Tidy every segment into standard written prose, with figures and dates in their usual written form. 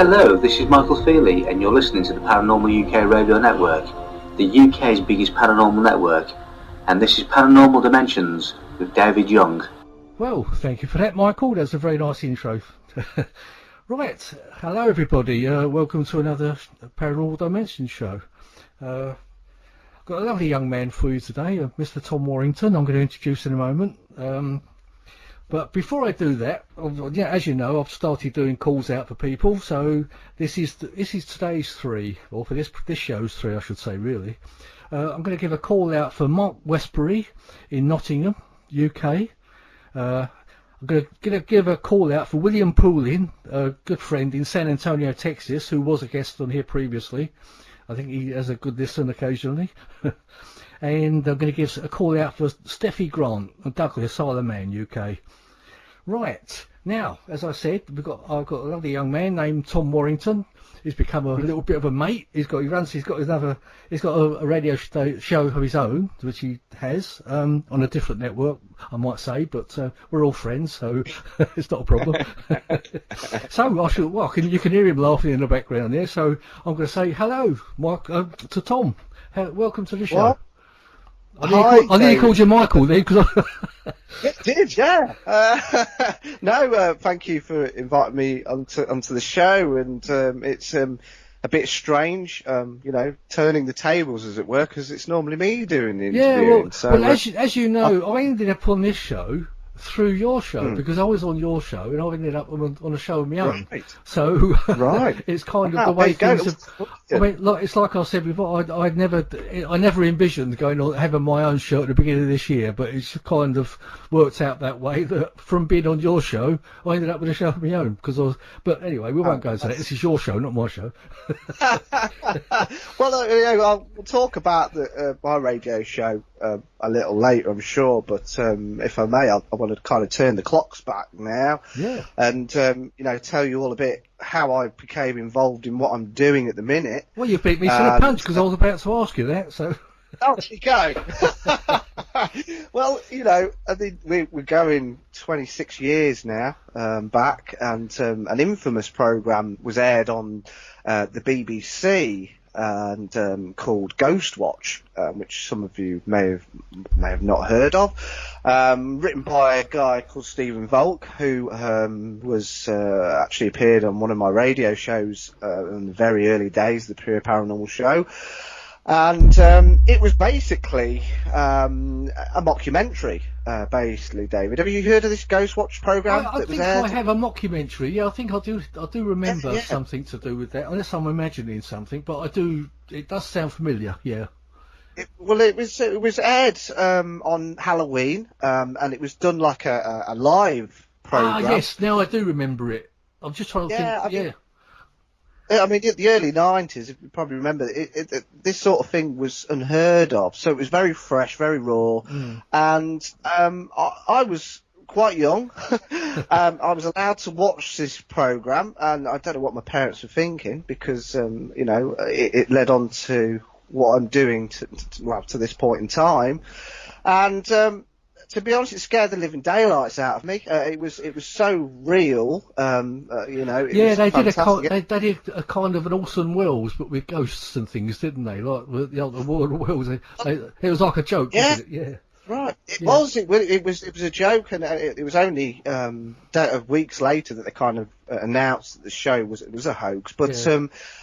Hello, this is Michael Feely, and you're listening to the Paranormal UK Radio Network, the UK's biggest paranormal network, and this is Paranormal Dimensions with David Young. Well, thank you for that, Michael. That's a very nice intro. Right, hello everybody. Welcome to another Paranormal Dimensions show. Got a lovely young man for you today, Mr. Tom Warrington. I'm going to introduce in a moment. But before I do that, as you know, I've started doing calls out for people. So this is today's three, or for this show's three, I should say, really. I'm going to give a call out for Mark Westbury in Nottingham, UK. I'm going to give a call out for William Poolin, a good friend in San Antonio, Texas, who was a guest on here previously. I think he has a good listen occasionally. And I'm going to give a call out for Steffi Grant and Douglas, Isle Man, UK. Right, now, as I said, I've got a lovely young man named Tom Warrington. He's become a little bit of a mate. He's got a radio show of his own, which he has on a different network, I might say. But we're all friends, so it's not a problem. So you can hear him laughing in the background there. So I'm going to say hello, Mike, to Tom. Welcome to the show. What? I nearly called you Michael there because It did, yeah. Thank you for inviting me onto the show, and it's a bit strange, turning the tables, as it were, because it's normally me doing the interviewing. As you know, I ended up on this show through your show because I was on your show and I ended up on a show of my own. Right. So right. It's kind of the way things have. I mean, it's like I said before. I never envisioned going on having my own show at the beginning of this year, but it's kind of worked out that way. That from being on your show, I ended up with a show of my own But anyway, we won't go into that. This is your show, not my show. Well, I'll talk about my radio show a little later, I'm sure. But if I may, I want to kind of turn the clocks back now, and tell you all a bit how I became involved in what I'm doing at the minute. Well, you beat me to the punch because I was about to ask you that. So. Oh, there you go. Well, I think we're going 26 years now back, and an infamous programme was aired on the BBC and called Ghost Watch, which some of you may have not heard of, written by a guy called Stephen Volk, who was actually appeared on one of my radio shows in the very early days of the Pure Paranormal Show. And it was basically a mockumentary, basically, David. Have you heard of this Ghost Watch programme that was aired? I have a mockumentary. Yeah, I think I do remember something to do with that, unless I'm imagining something. But I do. It does sound familiar. Yeah. It was aired on Halloween, and it was done like a live programme. Ah, yes. Now I do remember it. I'm just trying to think. I mean, in the early 90s, if you probably remember, this sort of thing was unheard of. So it was very fresh, very raw. And I was quite young. I was allowed to watch this programme, and I don't know what my parents were thinking, because, it led on to what I'm doing to this point in time. And to be honest, it scared the living daylights out of me. It was so real. They did a kind of an Orson Welles, but with ghosts and things, didn't they? Like the other World of Welles. It was like a joke, wasn't it? Yeah. Right. It was a joke, and it was only weeks later that they kind of announced that the show was a hoax. But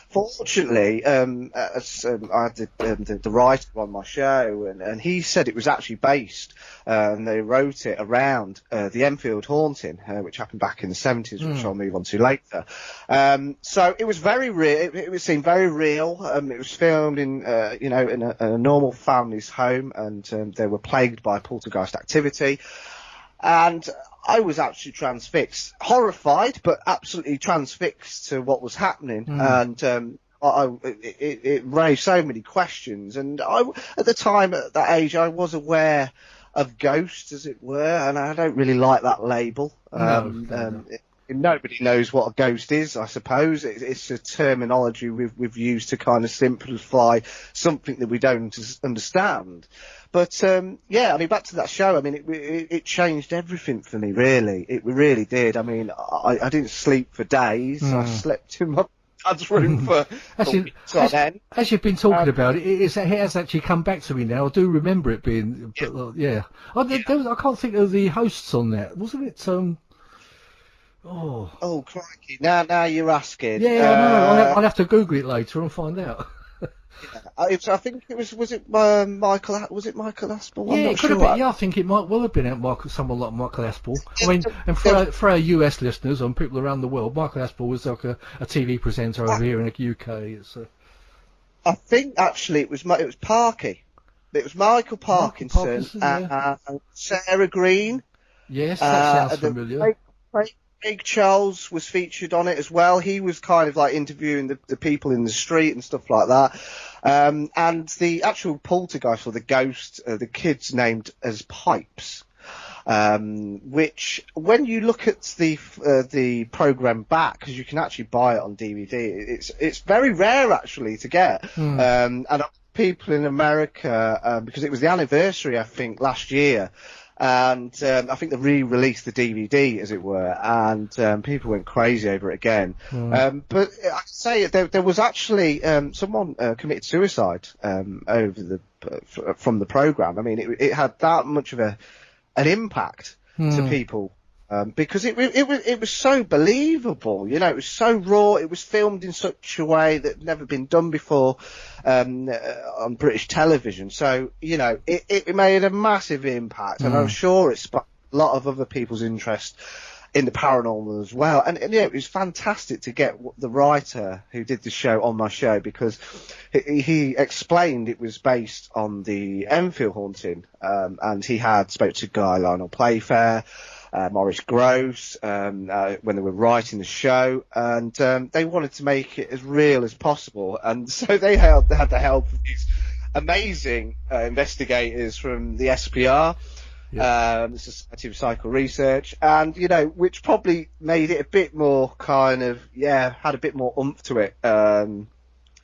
fortunately, I had the writer on my show, and he said it was actually based, and they wrote it around the Enfield haunting, which happened back in the 70s, which I'll move on to later. So it was very real. It seemed very real. It was filmed in a normal family's home, and they were plagued by poltergeist activity. And I was actually transfixed, horrified, but absolutely transfixed to what was happening. And it raised so many questions. And at the time, at that age, I was aware of ghosts, as it were, and I don't really like that label. nobody knows what a ghost is, I suppose. It's a terminology we've used to kind of simplify something that we don't understand. But yeah, I mean, back to that show. I mean, it changed everything for me, really. It really did. I mean, I didn't sleep for days. I slept in my dad's room for weeks on end. As you've been talking about it, it has actually come back to me now. I do remember it being, yeah. I can't think of the hosts on that, wasn't it? Oh, crikey! Now you're asking. Yeah, no. I'll have to Google it later and find out. I think it was it Michael? Was it Michael Aspel? Yeah, it could have been. Yeah, I think it might well have been someone like Michael Aspel. I mean, and for our US listeners and people around the world, Michael Aspel was like a TV presenter over here in the UK. I think actually it was Parky. It was Michael Parkinson and Sarah Green. Yes, that sounds familiar. Craig Charles was featured on it as well. He was kind of like interviewing the people in the street and stuff like that. And the actual poltergeist or the ghost, the kid's named as Pipes. Which when you look at the program back, because you can actually buy it on DVD, it's very rare actually to get. And people in America, because it was the anniversary, I think, last year. And I think they re-released the DVD, as it were, and people went crazy over it again. But I say there was actually someone committed suicide from the program. I mean, it had that much of an impact to people. Because it was so believable, you know, it was so raw, it was filmed in such a way that had never been done before on British television. So, you know, it made a massive impact, and I'm sure it sparked a lot of other people's interest in the paranormal as well. And yeah, it was fantastic to get the writer who did the show on my show, because he explained it was based on the Enfield haunting, and he had spoke to Guy Lionel Playfair, Maurice Grosse, when they were writing the show, and they wanted to make it as real as possible, and so they had the help of these amazing investigators from the SPR, the Society of Psychical Research, and you know, which probably made it a bit more kind of had a bit more oomph to it.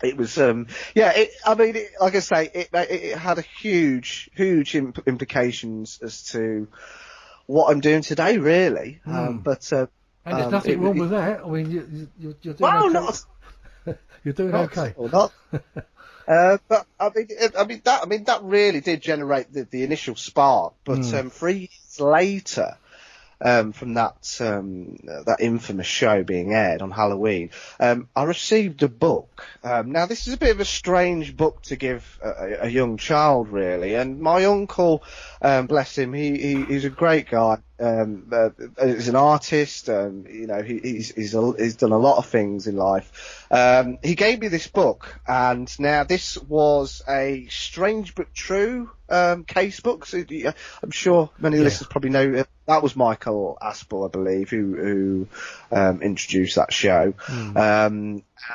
It was, like I say, it had a huge implications as to what I'm doing today, really. But and there's nothing wrong with that. I mean, you're doing okay. You're doing okay. Or not. But I mean that really did generate the initial spark. But 3 years later, from that infamous show being aired on Halloween, I received a book. Now this is a bit of a strange book to give a young child, really. And my uncle, bless him, he's a great guy. He's an artist. You know, he's done a lot of things in life. He gave me this book, and now this was a strange but true case book. So, I'm sure many listeners probably know that was Michael Aspel, I believe, who introduced that show.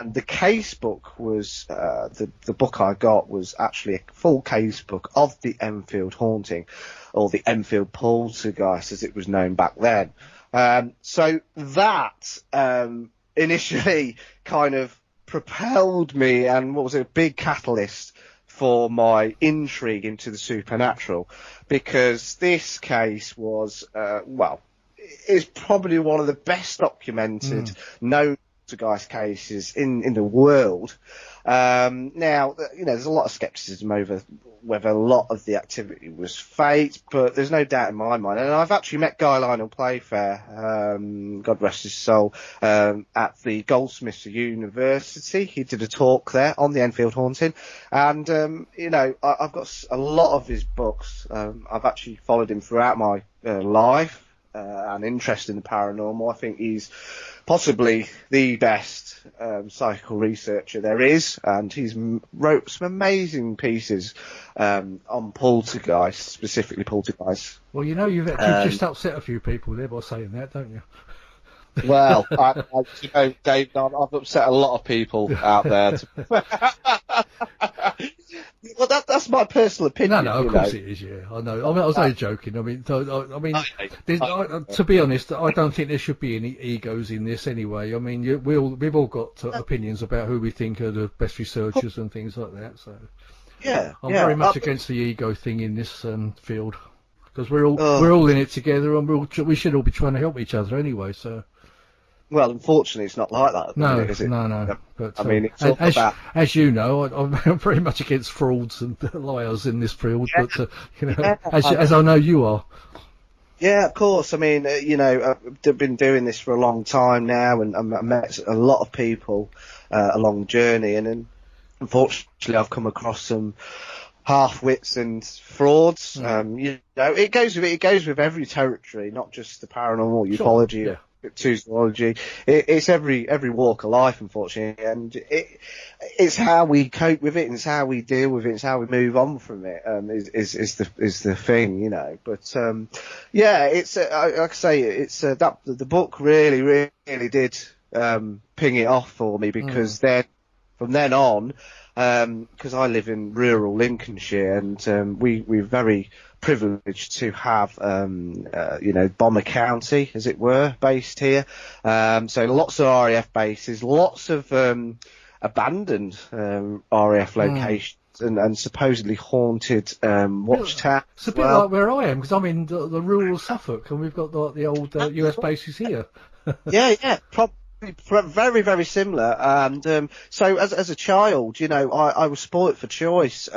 And the case book was the book I got was actually a full case book of the Enfield haunting, or the Enfield poltergeist, as it was known back then. So that initially kind of propelled me, and what was a big catalyst for my intrigue into the supernatural, because this case was, is probably one of the best documented known poltergeist cases in the world. Now, you know, there's a lot of skepticism over whether a lot of the activity was fake, but there's no doubt in my mind. And I've actually met Guy Lionel Playfair, God rest his soul, at the Goldsmiths University. He did a talk there on the Enfield haunting, and you know, I've got a lot of his books. I've actually followed him throughout my life and interest in the paranormal. I think he's possibly the best psychical researcher there is, and he's wrote some amazing pieces on poltergeist, specifically poltergeist. Well, you know, you've just upset a few people there by saying that, don't you? Well, you know, Dave, I've upset a lot of people out there. Well, that's my personal opinion. No, of course it is. Yeah, I know. I was only joking. To be honest, I don't think there should be any egos in this anyway. I mean, we've all got opinions about who we think are the best researchers and things like that. So I'm very much against the ego thing in this field, because we're all in it together, and we should all be trying to help each other anyway. So. Well, unfortunately, it's not like that. No, is it? No. But I mean, it's all about. As you know, I'm very much against frauds and liars in this field. Yeah. But as I know you are. Yeah, of course. I mean, I've been doing this for a long time now, and I met a lot of people along the journey, and then unfortunately, I've come across some half-wits and frauds. It goes with every territory, not just the paranormal, ufology. Sure. To zoology, it's every walk of life, unfortunately, and it's how we cope with it, and it's how we deal with it, it's how we move on from it. Is the thing, But it's like I say, it's that the book really did ping it off for me, because then from then on, because I live in rural Lincolnshire, and we're very privileged to have, Bomber County, as it were, based here. So lots of RAF bases, lots of abandoned RAF locations, and supposedly haunted watchtowers. It's a bit like where I am, because I'm in the rural Suffolk, and we've got the old US bases here. Yeah, very, very similar. And so as a child, I was spoilt for choice,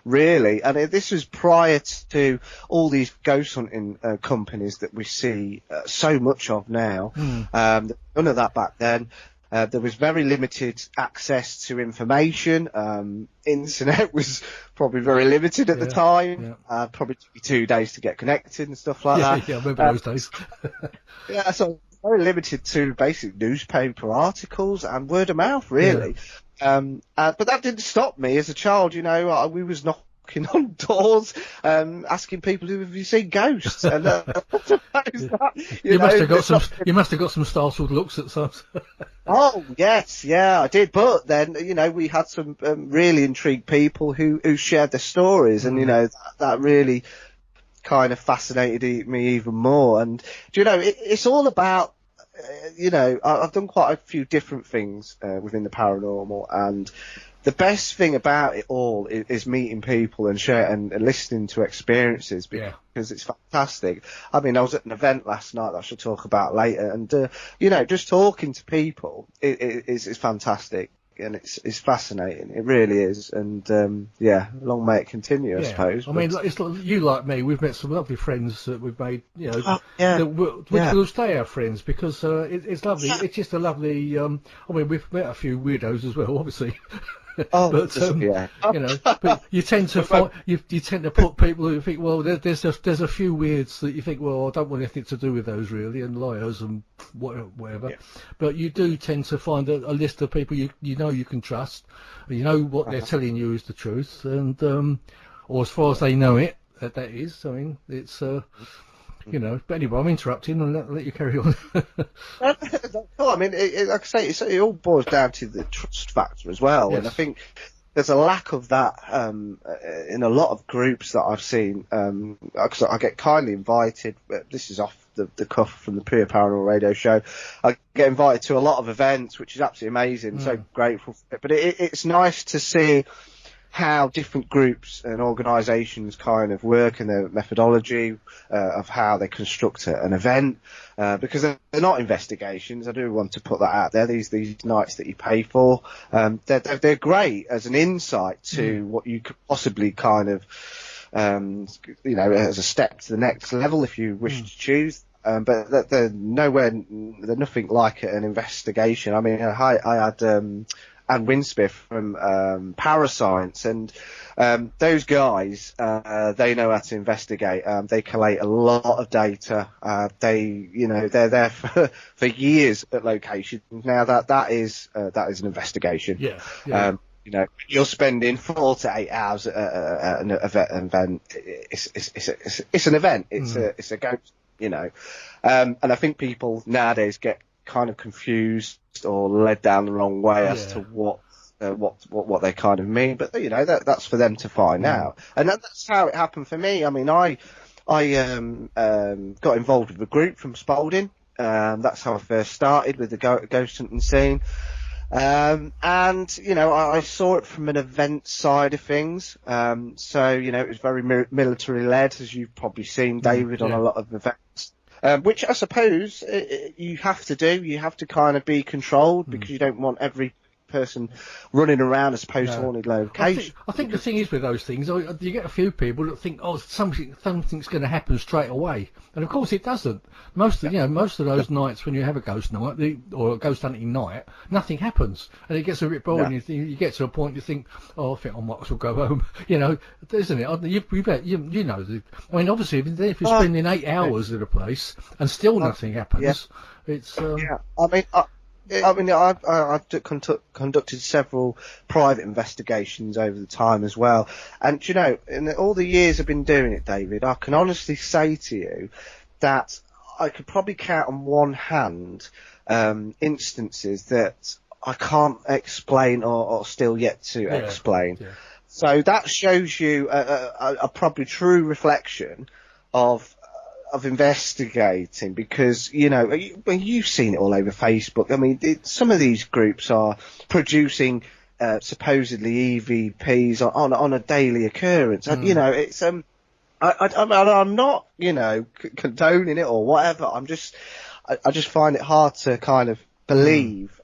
really. And this was prior to all these ghost hunting companies that we see so much of now. None of that back then. There was very limited access to information. Internet was probably very limited at the time. Probably took me 2 days to get connected and stuff like that. Yeah, I remember those days. So very limited to basic newspaper articles and word of mouth, really. But that didn't stop me as a child. We was knocking on doors, asking people, "Have you seen ghosts?" And you must have got some startled looks at some. Oh yes, yeah, I did. But then, we had some really intrigued people who shared their stories, and that really kind of fascinated me even more. And it's all about I've done quite a few different things within the paranormal, and the best thing about it all is meeting people and share and listening to experiences, because it's fantastic. I mean, I was at an event last night that I shall talk about later, and just talking to people is fantastic. And it's fascinating. It really is. And long may it continue, I suppose. I mean, it's like you, like me. We've met some lovely friends that we've made. That will stay our friends, because it's lovely. It's just a lovely. I mean, we've met a few weirdos as well, obviously. But you tend to put people who think, well, there's a few weirds that you think, well, I don't want anything to do with those really, and liars and whatever. But you do tend to find a list of people you can trust, what they're telling you is the truth, and or as far as they know it, that is. I mean, it's but anyway, I'm interrupting, and let you carry on. No, I mean, like I say, it all boils down to the trust factor as well. Yes. And I think there's a lack of that in a lot of groups that I've seen. Because I get kindly invited. This is off the cuff from the Paranormal Radio Show. I get invited to a lot of events, which is absolutely amazing. So grateful for it. But it's nice to see how different groups and organisations kind of work, and their methodology of how they construct an event, because they're not investigations. I do want to put that out there. These nights that you pay for, they're great as an insight to what you could possibly kind of, as a step to the next level if you wish to choose. But they're nothing like an investigation. I mean, I had and Winsmith from Parascience, and those guys, they know how to investigate. They collate a lot of data. They're there for years at locations. Now that is an investigation. You're spending 4 to 8 hours at an event. It's an event. It's a ghost. And I think people nowadays get kind of confused or led down the wrong way as to what what they kind of mean, but that's for them to find out, and that's how it happened for me. I mean, I got involved with a group from Spalding. That's how I first started with the ghost hunting scene. And I saw it from an event side of things. So it was very military led, as you've probably seen, David, on a lot of events. Which I suppose you have to do. You have to kind of be controlled because you don't want every person running around as opposed to haunted location. I think the thing is with those things, you get a few people that think, something's going to happen straight away, and of course it doesn't. Most of those nights when you have a ghost night or a ghost hunting night, nothing happens, and it gets a bit boring. You get to a point you think, I think I might as well go home. Isn't it? I mean, obviously, if you're spending 8 hours at a place and still nothing happens, it's. I've conducted several private investigations over the time as well. And, in all the years I've been doing it, David, I can honestly say to you that I could probably count on one hand instances that I can't explain or still yet to explain. Yeah. So that shows you a probably true reflection of investigating, because you've seen it all over Facebook. I mean, some of these groups are producing supposedly EVPs on a daily occurrence, and it's I'm not condoning it or whatever. I just find it hard to kind of believe.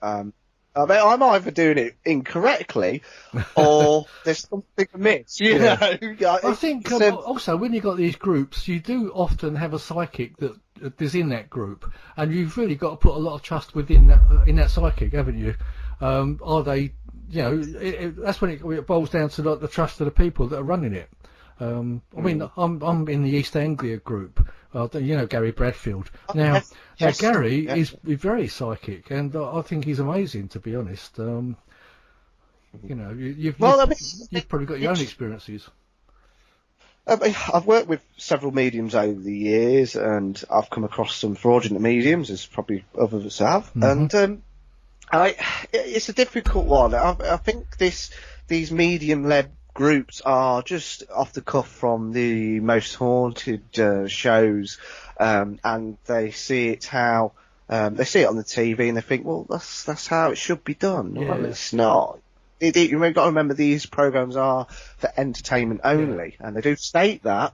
I mean, I'm either doing it incorrectly or there's something amiss, you know. I think also when you've got these groups, you do often have a psychic that is in that group, and you've really got to put a lot of trust within that psychic, haven't you? Are they, that's when it boils down to the trust of the people that are running it. I mean, I'm in the East Anglia group. Gary Bradfield. Now Gary is very psychic, and I think he's amazing, to be honest. You've probably got your own experiences. I've worked with several mediums over the years, and I've come across some fraudulent mediums, as probably others have. And it's a difficult one. I think these medium-led groups are just off the cuff from the most haunted shows, and they see it how they see it on the TV, and they think, well, that's how it should be done. Yeah. Well, it's not. You've got to remember, these programs are for entertainment only, and they do state that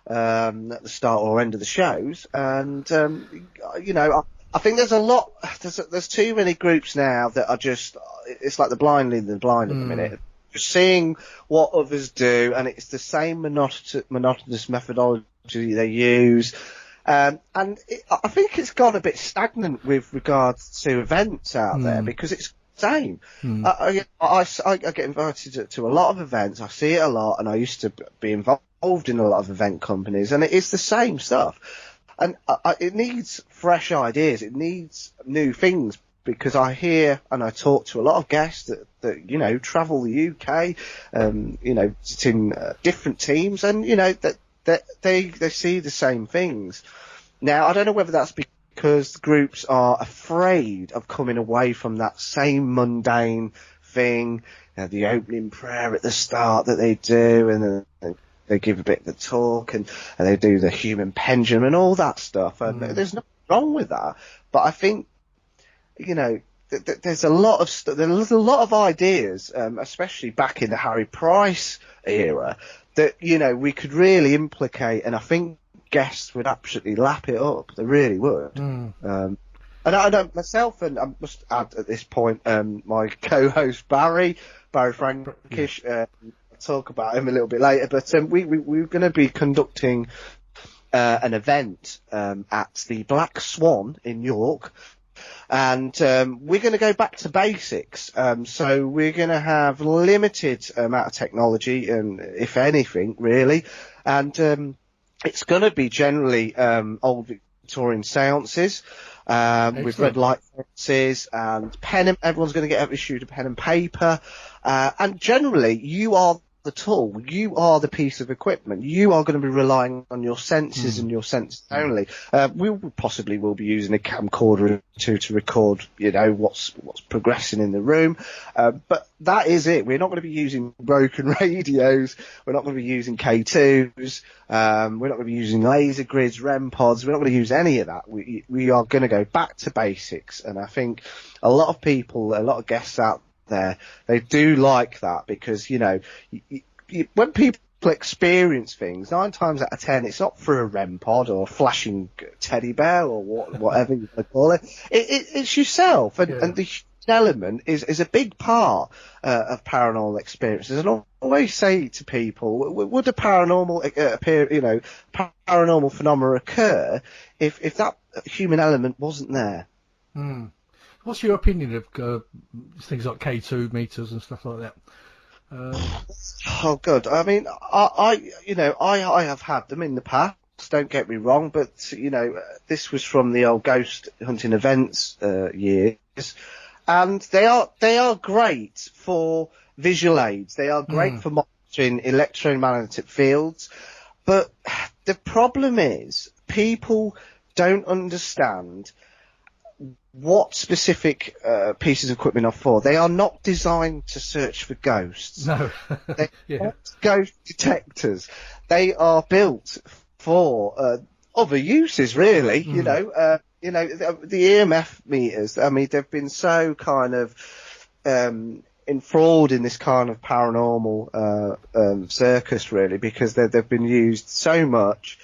at the start or end of the shows. And I think there's a lot. There's too many groups now that are just. It's like the blind leading the blind at the minute. Seeing what others do, and it's the same monotonous methodology they use, and I think it's gone a bit stagnant with regards to events out there, because it's the same. I get invited to a lot of events. I see it a lot, and I used to be involved in a lot of event companies, and it is the same stuff. And it needs fresh ideas. It needs new things. Because I hear and I talk to a lot of guests that travel the UK, sit in different teams, and that they see the same things. Now, I don't know whether that's because the groups are afraid of coming away from that same mundane thing, the opening prayer at the start that they do, and they give a bit of the talk, and they do the human pendulum and all that stuff. And there's nothing wrong with that, but I think. There's a lot of ideas, especially back in the Harry Price era, that we could really implicate, and I think guests would absolutely lap it up. They really would. And I know myself, and I must add at this point, my co-host Barry Frankish. I'll talk about him a little bit later, but we're going to be conducting an event at the Black Swan in York. And we're going to go back to basics. So we're going to have limited amount of technology, and if anything, really. And it's going to be generally old Victorian seances with red light seances and everyone's going to get issued a pen and paper. And generally, you are the tool. You are the piece of equipment. You are going to be relying on your senses and your senses only. We possibly will be using a camcorder or two to record, what's progressing in the room. But that is it. We're not going to be using broken radios. We're not going to be using K2s. We're not going to be using laser grids, REM pods. We're not going to use any of that. We are going to go back to basics. And I think a lot of people, a lot of guests out there, they do like that because, when people experience things, 9 times out of 10, it's not through a REM pod or a flashing teddy bear or whatever you want to call it. It's yourself. And the human element is a big part of paranormal experiences. And I always say to people, would a paranormal paranormal phenomena occur if that human element wasn't there? What's your opinion of things like K2 meters and stuff like that? Oh, God. I mean, I have had them in the past. Don't get me wrong, but this was from the old ghost hunting events years, and they are great for visual aids. They are great for monitoring electromagnetic fields, but the problem is people don't understand what specific pieces of equipment are for. They are not designed to search for ghosts. No. They're not ghost detectors. They are built for other uses, really. The EMF meters, I mean, they've been so kind of enthralled in this kind of paranormal circus, really, because they've been used so much.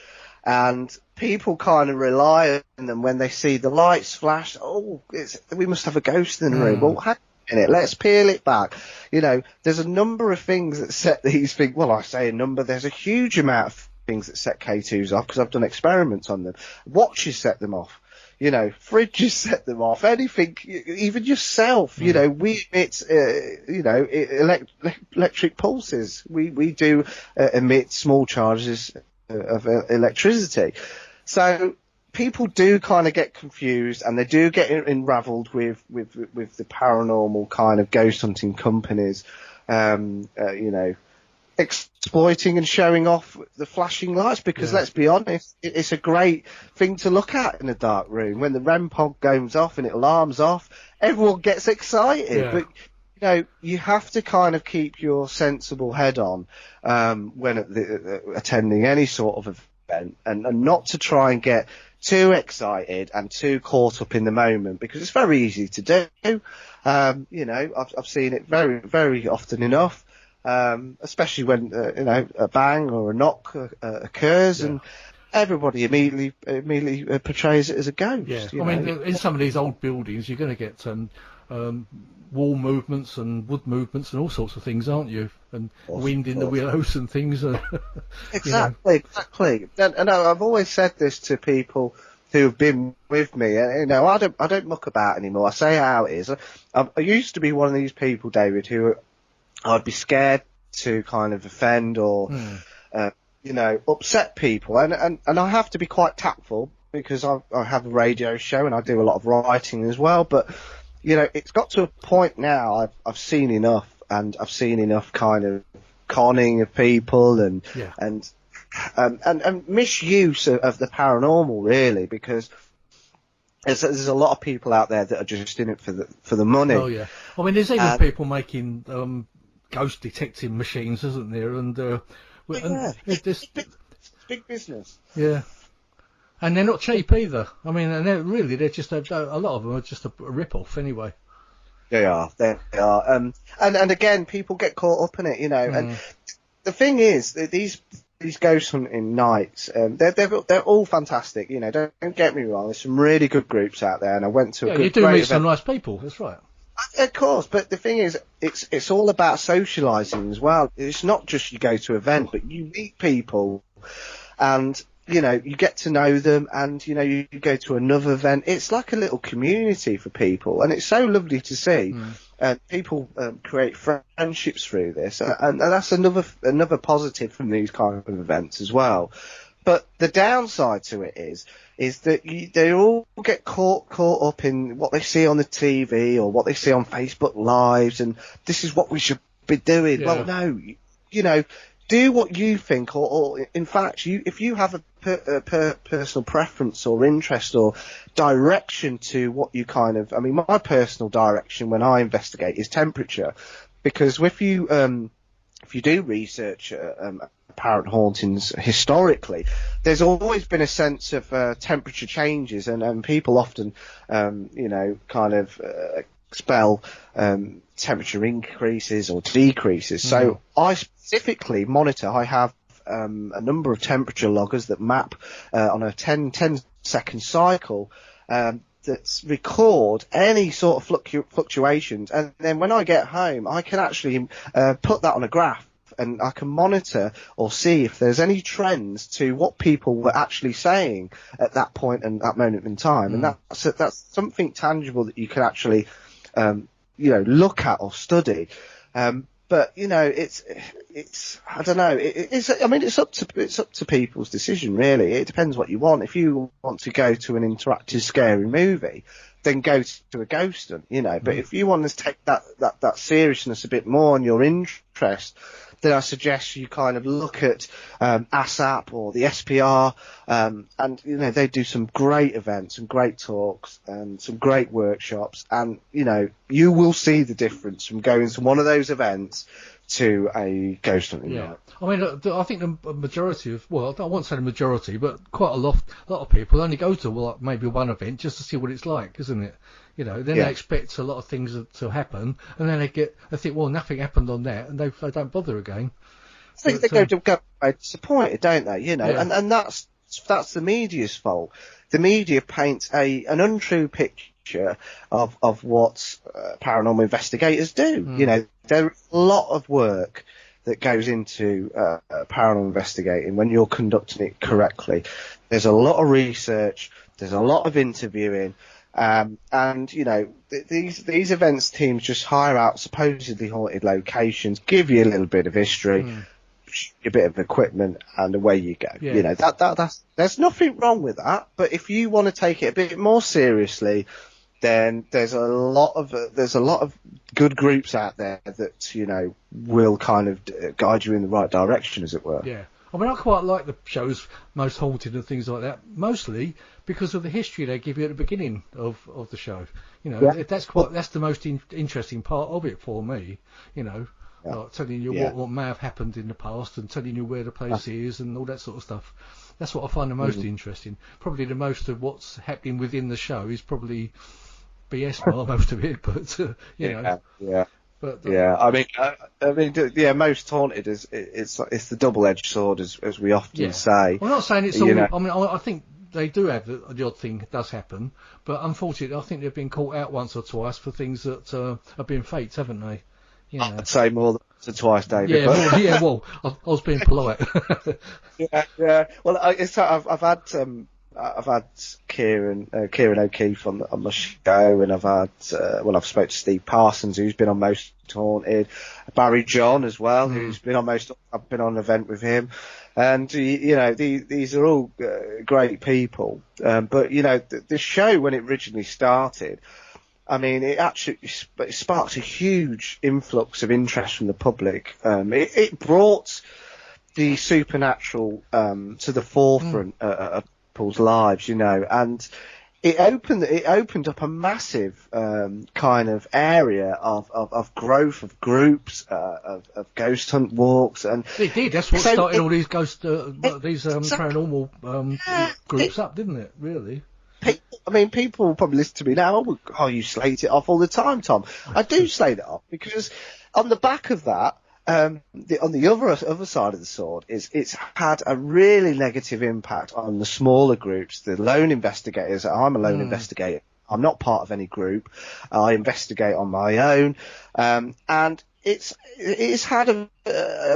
And people kind of rely on them when they see the lights flash. Oh, we must have a ghost in the room. Well, hang on a minute, let's peel it back. There's a number of things that set these things. Well, I say a number. There's a huge amount of things that set K2s off because I've done experiments on them. Watches set them off. Fridges set them off. Anything, even yourself. We emit, electric pulses. We do emit small charges of electricity. So people do kind of get confused, and they do get unraveled with the paranormal kind of ghost hunting companies, exploiting and showing off the flashing lights, because let's be honest, it's a great thing to look at in a dark room. When the REM pod goes off and it alarms off, everyone gets excited. But you have to kind of keep your sensible head on when attending any sort of event, and not to try and get too excited and too caught up in the moment, because it's very easy to do. I've seen it very, very often enough, especially when a bang or a knock occurs, and everybody immediately portrays it as a ghost. I mean, in some of these old buildings, you're going to get wall movements and wood movements and all sorts of things, aren't you? And wind in the willows and things. Exactly. And I've always said this to people who've been with me. I don't muck about anymore. I say how it is. I used to be one of these people, David, who I'd be scared to kind of offend or upset people, and I have to be quite tactful because I have a radio show and I do a lot of writing as well, but it's got to a point now. I've seen enough, and I've seen enough kind of conning of people and misuse of the paranormal, really, because there's a lot of people out there that are just in it for the money. Oh yeah, I mean, there's even people making ghost detecting machines, isn't there? And it's big business. Yeah. And they're not cheap either. I mean, and they're just a lot of them are just a rip-off anyway. They are. And again, people get caught up in it, And the thing is, that these ghost hunting nights, they're all fantastic. Don't get me wrong. There's some really good groups out there, and I went to a good. You do meet some nice people. That's right. Of course, but the thing is, it's all about socialising as well. It's not just you go to an event, but you meet people, and you get to know them, and you go to another event. It's like a little community for people, and it's so lovely to see. And people create friendships through this, and that's another positive from these kind of events as well. But the downside to it is that they all get caught up in what they see on the TV or what they see on Facebook Lives, and this is what we should be doing. Yeah. Well, no, do what you think, or in fact, if you have a personal preference or interest or direction to what you my personal direction when I investigate is temperature, because if you do research apparent hauntings historically, there's always been a sense of temperature changes, and people often, spell temperature increases or decreases. So I specifically monitor. I have a number of temperature loggers that map on a 10-second cycle that record any sort of fluctuations, and then when I get home, I can actually put that on a graph, and I can monitor or see if there's any trends to what people were actually saying at that point and that moment in time, and that's something tangible that you can actually look at or study. But it's I don't know. It's up to people's decision, really. It depends what you want. If you want to go to an interactive, scary movie, then go to a ghost hunt, But if you want to take that seriousness a bit more and your interest, then I suggest you kind of look at ASAP or the SPR, and they do some great events and great talks and some great workshops, and you will see the difference from going to one of those events to a ghost hunting night. I mean, I think the majority of, well, I won't say the majority, but quite a lot of people only go to maybe one event just to see what it's like, isn't it? Then they expect a lot of things to happen, and then they think, well, nothing happened on that, and they don't bother again. They go disappointed, don't they? And that's the media's fault. The media paints an untrue picture of what paranormal investigators do. There's a lot of work that goes into paranormal investigating when you're conducting it correctly. There's a lot of research. There's a lot of interviewing. And these events teams just hire out supposedly haunted locations, give you a little bit of history, a bit of equipment, and away you go. That's there's nothing wrong with that. But if you want to take it a bit more seriously, then there's a lot of good groups out there that will kind of guide you in the right direction, as it were. Yeah. I mean, I quite like the shows Most Haunted and things like that, mostly because of the history they give you at the beginning of the show. That's the most interesting part of it for me. Like telling you what may have happened in the past and telling you where the place is and all that sort of stuff. That's what I find the most interesting. Probably the most of what's happening within the show is probably BS, most of it, but But, Most Haunted is it's the double-edged sword, as we often say. I'm not saying it's all. I mean, I think they do have the odd thing that does happen, but unfortunately, I think they've been caught out once or twice for things that have been faked, haven't they? I'd say more than twice, David. I was being polite. Well, I've had Kieran O'Keefe on my show, and I've had I've spoke to Steve Parsons, who's been on Most Haunted, Barry John as well, who's been on I've been on an event with him, and these are all great people. But the show, when it originally started, I mean, it actually sparked a huge influx of interest from the public. It brought the supernatural to the forefront of people's lives, and it opened up a massive kind of area of growth of groups, of ghost hunt walks, and it did. That's what started all these paranormal groups up, didn't it? Really. People probably listen to me now. Oh, you slate it off all the time, Tom. I do slate it off because on the back of that, on the other side of the sword it's had a really negative impact on the smaller groups, the lone investigators. I'm a lone investigator. I'm not part of any group. I investigate on my own, and it's had a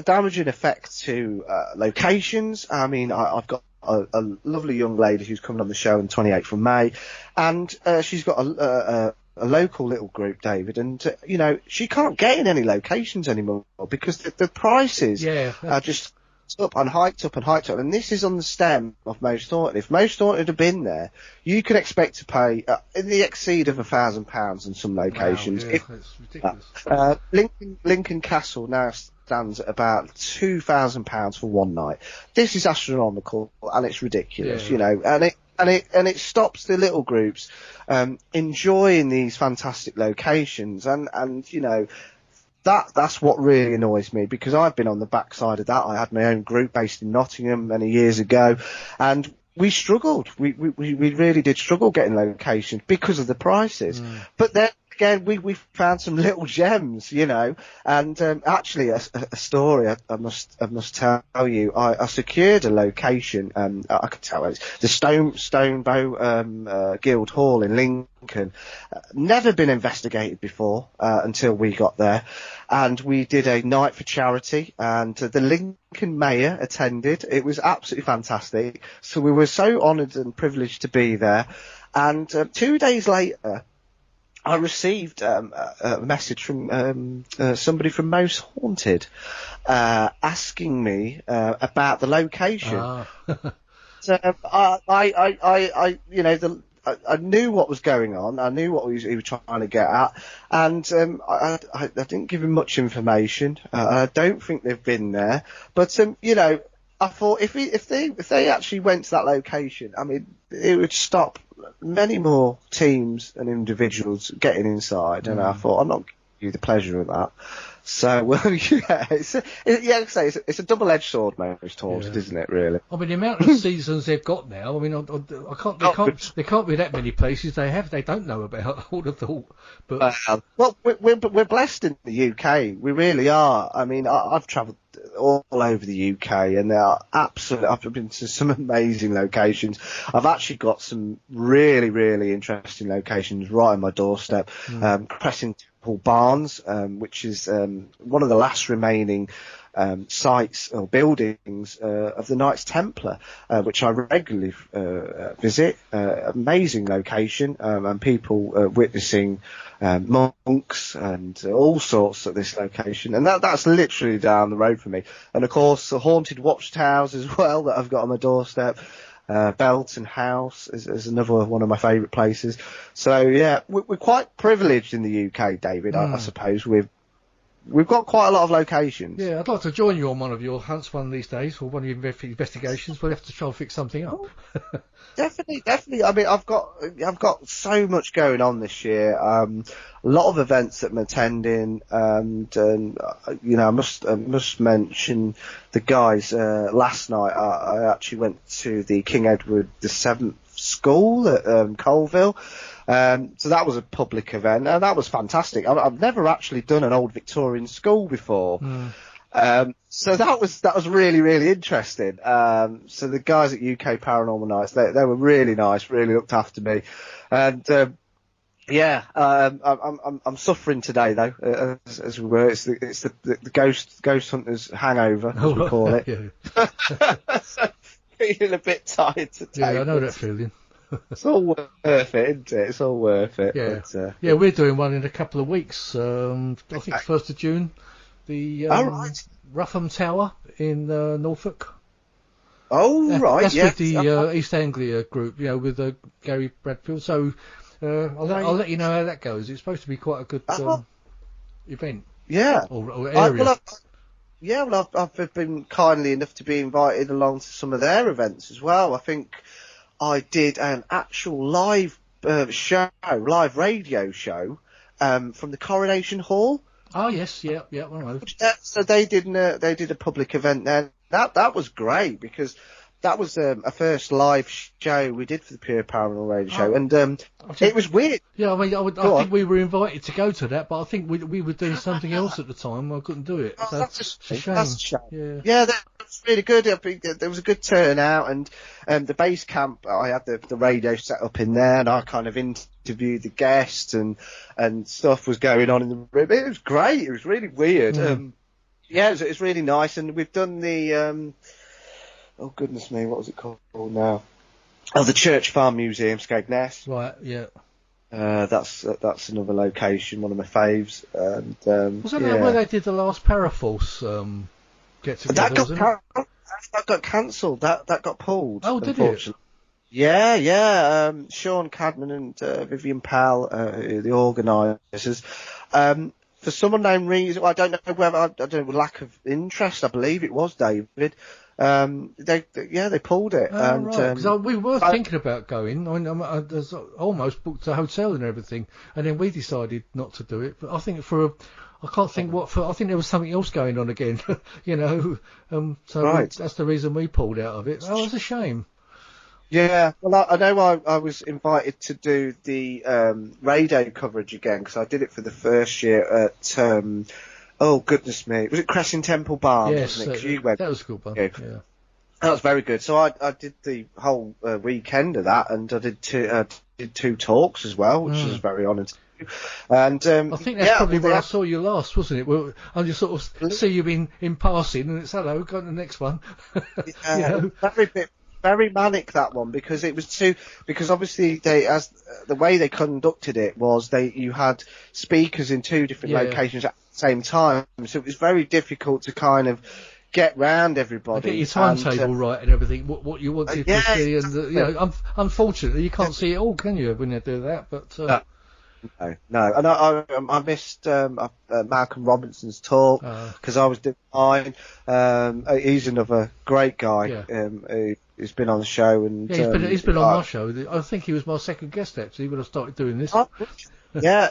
damaging effect to locations. I mean, I've got a lovely young lady who's coming on the show on the 28th of May, and she's got a local little group, David, and she can't get in any locations anymore because the prices are just hiked up, and this is on the stem of Most Haunted. If Most Haunted had been there, you could expect to pay in the exceed of £1,000 in some locations. Wow, that's ridiculous. Lincoln Castle now stands at about £2,000 for one night. This is astronomical and it's ridiculous, Yeah. you know, and it stops the little groups enjoying these fantastic locations, and you know, that's what really annoys me, because I've been on the backside of that. I had my own group based in Nottingham many years ago, and we struggled. We really did struggle getting locations because of the prices. But then again, we found some little gems, you know. And actually, a story I must tell you. I secured a location. I could tell it's the Stonebow Guild Hall in Lincoln. Never been investigated before until we got there, and we did a night for charity, and the Lincoln mayor attended. It was absolutely fantastic. So we were so honoured and privileged to be there. And 2 days later, I received a message from somebody from Most Haunted asking me about the location. So I you know, I knew what was going on. I knew what he was trying to get at, and I didn't give him much information. I don't think they've been there, but you know, I thought if they actually went to that location, I mean, it would stop many more teams and individuals getting inside. And I thought, I'm not giving you the pleasure of that. So, well, yeah, it's a double-edged sword, Most Haunted, isn't it? Really. I mean, the amount of seasons they've got now. I mean, I can't. There can't be that many places they don't know about. I would have thought. But well, we're blessed in the UK. We really are. I mean, I've travelled all over the UK, and there are I've been to some amazing locations. I've actually got some really, really interesting locations right on my doorstep. Cressing Temple Barnes, which is one of the last remaining sites or buildings of the Knights Templar, which I regularly visit. Amazing location, and people witnessing monks and all sorts at this location, and that's literally down the road from me. And of course, the haunted watchtowers as well that I've got on my doorstep. Belton House is another one of my favourite places. So yeah, we're quite privileged in the UK, David. I suppose we've got quite a lot of locations. Yeah, I'd like to join you on one of your hunts one of these days, or one of your investigations. We'll have to try and fix something up. Definitely. I mean, I've got so much going on this year. A lot of events that I'm attending, and you know, I must mention the guys. Last night, I actually went to the King Edward VII School at Colville. So that was a public event, and that was fantastic. I've never actually done an old Victorian school before. So that was really, really interesting. So the guys at UK Paranormal Nights, they were really nice, really looked after me. And, I'm suffering today though, as we were. It's the ghost hunters hangover, as we call it. So feeling a bit tired today. Yeah, I know that feeling. It's all worth it, isn't it? It's all worth it. Yeah, but, yeah, we're doing one in a couple of weeks. I think it's 1st of June. The Ruffham Tower in Norfolk. Oh, right. That's with the East Anglia group, you know, with Gary Bradfield. So I'll let you know how that goes. It's supposed to be quite a good event. Yeah. Or area. I've been kindly enough to be invited along to some of their events as well. I think I did an actual live radio show from the Coronation Hall. Oh yes, yeah, I know. So they did a public event there. That was great, because that was a first live show we did for the Pure Paranormal Radio Show, and it was weird. Yeah, I mean, I think we were invited to go to that, but I think we were doing something else at the time. I couldn't do it. Oh, so that's a shame. That's a shame. Yeah, that was really good. I think there was a good turnout, and the base camp, I had the radio set up in there, and I kind of interviewed the guests, and stuff was going on in the room. It was great. It was really weird. It was really nice, and we've done the oh goodness me, what was it called now? Oh, the Church Farm Museum, Skegness. Right, yeah. That's another location, one of my faves. And was that where they did the last Paraforce get together? That got cancelled. That got pulled. Oh, did it? Yeah. Sean Cadman and Vivian Powell, the organisers. for some unknown reason, I don't know whether, I don't know, lack of interest, I believe it was David. They pulled it. Oh, right. Because we were thinking about going. I mean, I almost booked a hotel and everything, and then we decided not to do it. But I think I can't think what for. I think there was something else going on again, you know. So Right. that's the reason we pulled out of it. Oh, it's a shame. Yeah, well, I know I was invited to do the radio coverage again, because I did it for the first year at, oh goodness me, was it Crescent Temple Barn? Yes, Wasn't it? 'Cause you went, that was a good one. yeah. Yeah. That was very good. So I did the whole weekend of that, and I did two talks as well, which is very honoured to do. And I think that's probably where I saw you last, wasn't it? Well, I just sort of see you in passing, and it's hello, go on to the next one. You know? Very manic, that one, because it was because obviously the way they conducted it was you had speakers in two different locations at the same time, so it was very difficult to kind of get round everybody. Get your timetable right and everything, what you wanted to see, and you know, unfortunately you can't see it all, can you, when you do that? But no, and I missed Malcolm Robinson's talk because I was doing mine. He's another great guy. Who's been on the show, and he's been on my show. I think he was my second guest actually when I started doing this. Yeah,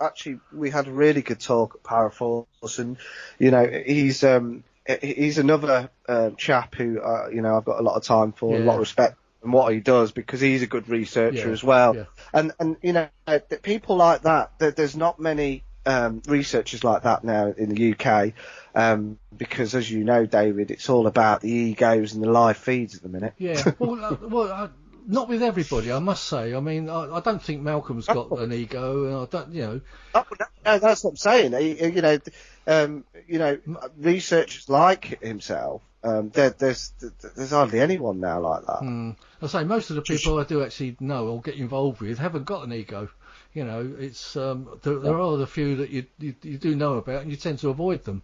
actually, we had a really good talk at Paraforce, and you know, he's another chap who you know, I've got a lot of time for, a lot of respect and what he does, because he's a good researcher as well. Yeah. And you know, people like that, there's not many researchers like that now in the UK, because as you know, David, it's all about the egos and the live feeds at the minute. Yeah, well, not with everybody, I must say. I mean, I don't think Malcolm's got an ego, and I don't, you know. Oh, no, that's what I'm saying. You know, researchers like himself. There's hardly anyone now like that. I say most of the people I do actually know or get involved with haven't got an ego. You know, it's there are the few that you do know about, and you tend to avoid them.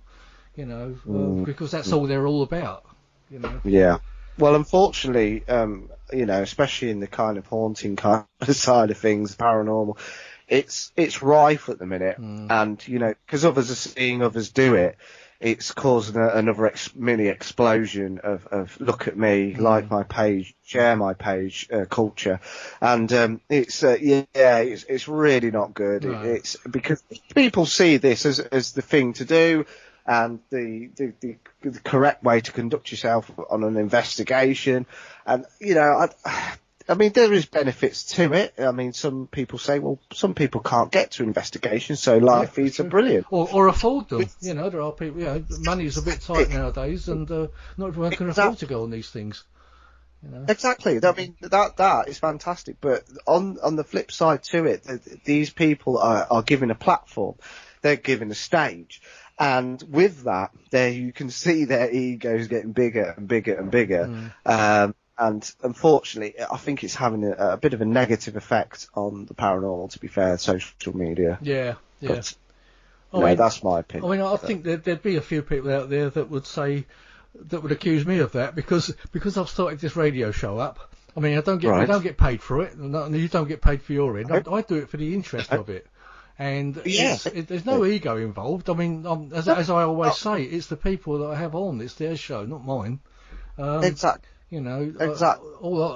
You know, because that's all they're all about. You know. Yeah. Well, unfortunately, you know, especially in the kind of haunting kind of side of things, paranormal, it's rife at the minute, and you know, because others are seeing others do it, it's causing another mini explosion of look at me, like my page, share my page culture, and it's really not good. Right. It's because people see this as the thing to do, and the correct way to conduct yourself on an investigation. And, you know, I mean, there is benefits to it. I mean, some people say, well, some people can't get to investigations, so live feeds are brilliant. Or afford them. You know, there are people, you know, money's a bit tight nowadays, and not everyone can afford to go on these things. You know? Exactly. I mean, that is fantastic. But on the flip side to it, these people are given a platform. They're given a stage. And with that, there you can see their egos getting bigger and bigger and bigger. And unfortunately, I think it's having a bit of a negative effect on the paranormal, to be fair, social media. Yeah. But, that's my opinion. I mean, I think there'd be a few people out there that would accuse me of that, because I've started this radio show up. I mean, I don't get paid for it, and you don't get paid for your end. I do it for the interest of it. And there's no ego involved. I mean, as I always say, it's the people that I have on. It's their show, not mine. Exactly. You know,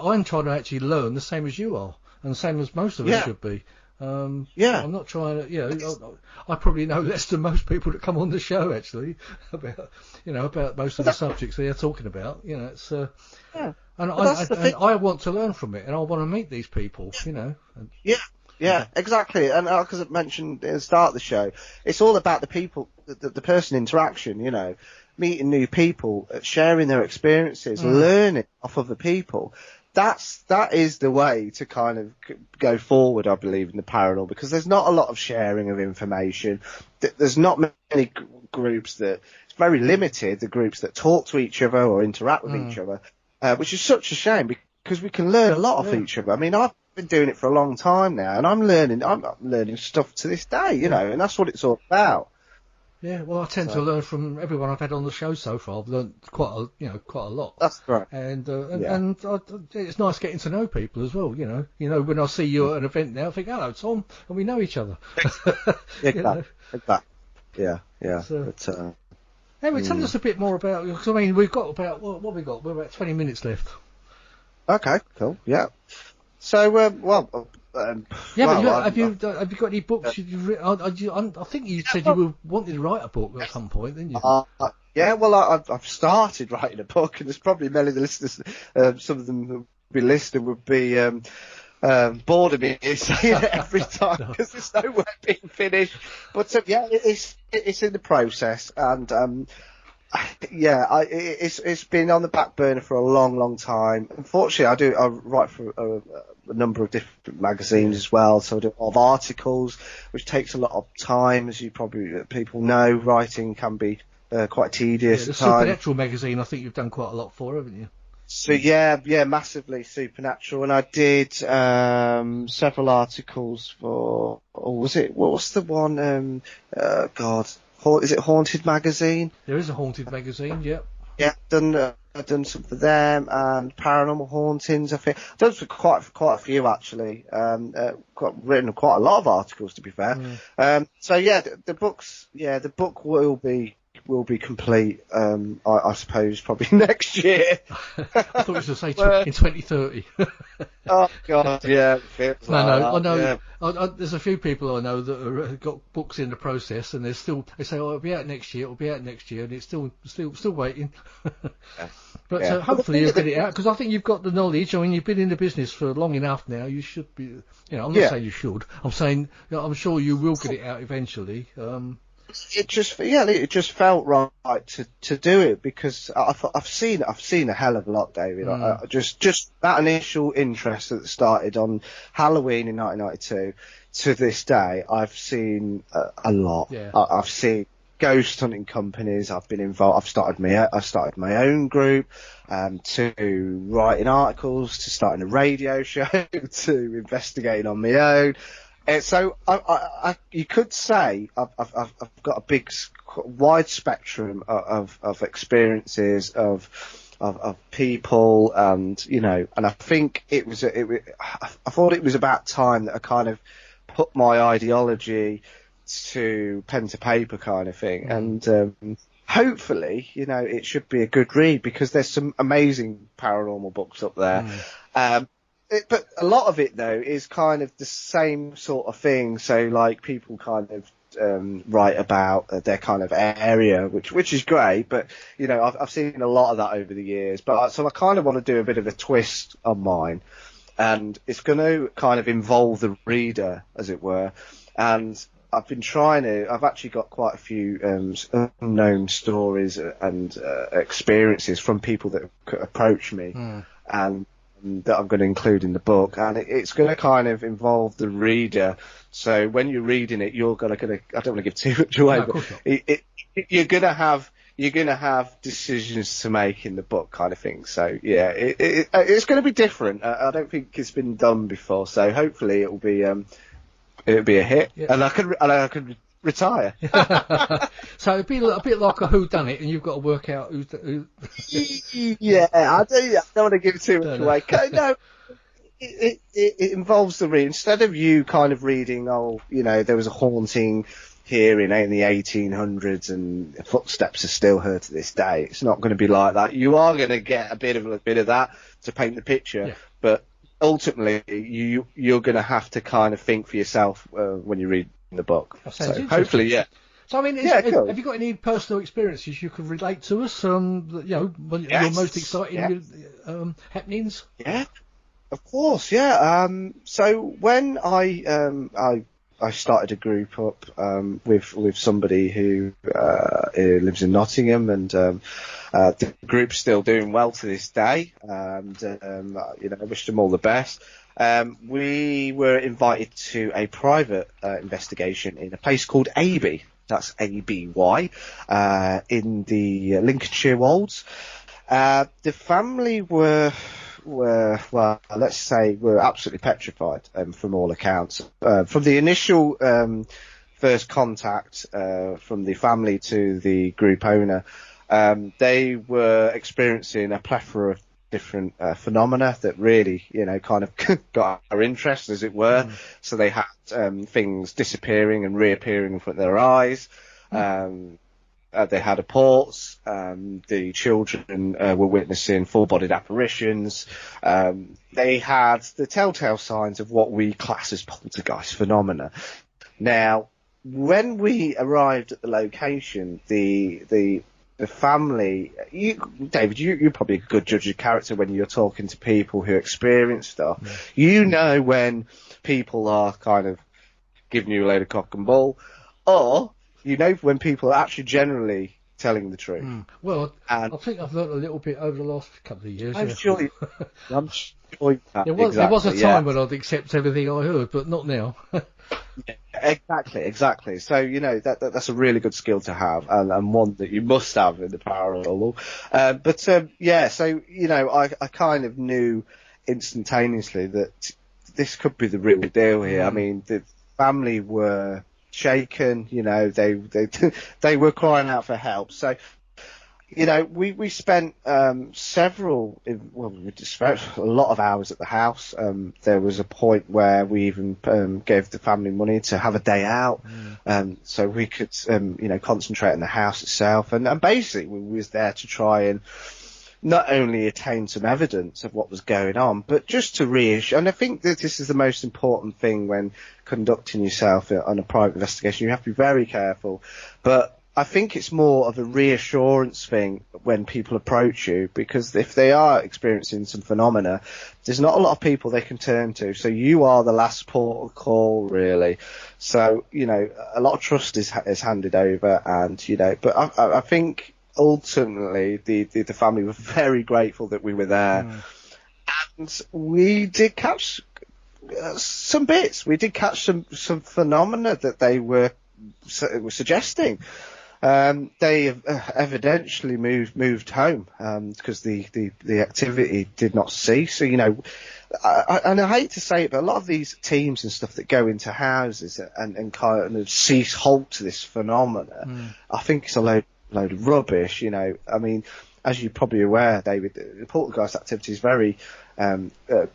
I'm trying to actually learn the same as you are, and the same as most of us should be. I'm not trying to, you know, I probably know less than most people that come on the show actually about most of the subjects they're talking about. You know, it's and I want to learn from it, and I want to meet these people. You know. Yeah, exactly. And because I mentioned at the start of the show, it's all about the people, the person interaction, you know, meeting new people, sharing their experiences, learning off of the people. That is the way to kind of go forward, I believe, in the paranormal, because there's not a lot of sharing of information. There's not many groups it's very limited, the groups that talk to each other or interact with each other, which is such a shame, because we can learn a lot off each other. I mean, I've been doing it for a long time now, and I'm learning stuff to this day, you know, and that's what it's all about. Yeah, well, I tend to learn from everyone I've had on the show so far. I've learned quite a lot. That's right. And Yeah. it's nice getting to know people as well. When I see you at an event now, I think, hello, Tom, and we know each other. Exactly. Yeah. So, But, anyway, tell us a bit more about. Because I mean, we've got about what we got. We're about 20 minutes left. okay, cool. Yeah. So, Have you got any books you've written? I think you said you were wanting to write a book at some point, didn't you? Yeah, well, I've started writing a book, and there's probably many of the listeners, some of them who would be listening would be bored of me saying it every time because there's no work being finished. But yeah, it's in the process, and it's been on the back burner for a long time. Unfortunately, I write for a number of different magazines as well, so I do a lot of articles, which takes a lot of time, as you probably people know. Writing can be quite tedious. The Supernatural magazine, I think you've done quite a lot for, haven't you? So yeah, massively Supernatural, and I did several articles for. Oh, was it? What was the one? Is it Haunted Magazine? There is a Haunted magazine, yeah. Yeah, I've done some for them, and Paranormal Hauntings. I think I've done for quite a few actually. Written quite a lot of articles, to be fair. So yeah, the book will be complete. I suppose probably next year. I thought you were going to say in 2030. Oh God, yeah. I know. Yeah. There's a few people I know that have got books in the process, and they say, "Oh, it'll be out next year. And it's still waiting." But hopefully you'll get it out, because I think you've got the knowledge. I mean, you've been in the business for long enough now. You should be. I'm not saying you should. I'm saying I'm sure you will get it out eventually. It just felt right to do it, because I've seen a hell of a lot, David. Just that initial interest that started on Halloween in 1992 to this day, I've seen a lot. Yeah. I've seen ghost hunting companies. I've been involved. I started my own group, to writing articles, to starting a radio show, to investigating on my own. So you could say I've got a big, wide spectrum of experiences of people, and and I think I thought it was about time that I kind of put my ideology to pen to paper kind of thing, and hopefully it should be a good read, because there's some amazing paranormal books up there. But a lot of it, though, is kind of the same sort of thing. So, like, people kind of write about their kind of area, which is great. But, I've seen a lot of that over the years. So I kind of want to do a bit of a twist on mine. And it's going to kind of involve the reader, as it were. And I've actually got quite a few unknown stories and experiences from people that approach me. And that I'm going to include in the book, and it's going to kind of involve the reader. So when you're reading it, you're going to I don't want to give too much away, but you're going to have decisions to make in the book, kind of thing. So yeah, it's going to be different. I don't think it's been done before, so hopefully it'll be a hit, and I could retire. So it'd be a bit like a whodunit, and you've got to work out who. Yeah, I don't want to give too much away. No, it involves the read. Instead of you kind of reading, there was a haunting here in the 1800s, and footsteps are still heard to this day. It's not going to be like that. You are going to get a bit of that to paint the picture, but ultimately you're going to have to kind of think for yourself when you read the book. So hopefully, yeah. So I mean, cool. Have you got any personal experiences you could relate to us? Your most exciting happenings. Yeah, of course. Yeah. So when I started a group up with somebody who lives in Nottingham, and the group's still doing well to this day, and I wish them all the best. We were invited to a private investigation in a place called Aby. That's ABY, in the Lincolnshire Wolds. The family were let's say, were absolutely petrified, from all accounts. From the initial first contact from the family to the group owner, they were experiencing a plethora of different phenomena that really, kind of got our interest, as it were. So they had things disappearing and reappearing in front of their eyes. They had reports. The children were witnessing full-bodied apparitions. They had the telltale signs of what we class as poltergeist phenomena. Now, when we arrived at the location, the family, David, you're probably a good judge of character when you're talking to people who experience stuff. You know when people are kind of giving you a load of cock and bull, or when people are actually generally telling the truth. Well, and I think I've learned a little bit over the last couple of years. I'm sure you have. There was a time when I'd accept everything I heard, but not now. Exactly. So, that's a really good skill to have, and one that you must have in the paranormal. I kind of knew instantaneously that this could be the real deal here. I mean, the family were shaken, they were crying out for help. So, we spent we spent a lot of hours at the house. There was a point where we even gave the family money to have a day out, so we could, concentrate on the house itself. And basically, we was there to try and not only attain some evidence of what was going on, but just to reassure. And I think that this is the most important thing when conducting yourself on a private investigation. You have to be very careful, but I think it's more of a reassurance thing when people approach you, because if they are experiencing some phenomena, there's not a lot of people they can turn to. So you are the last port of call, really. So, a lot of trust is handed over, and, but I think ultimately the family were very grateful that we were there. And we did catch some bits. We did catch some phenomena that they were suggesting. They evidently moved home because the activity did not cease. So, and I hate to say it, but a lot of these teams and stuff that go into houses and kind of halt this phenomena, I think it's a load of rubbish. I mean, as you're probably aware, David, the poltergeist activity is very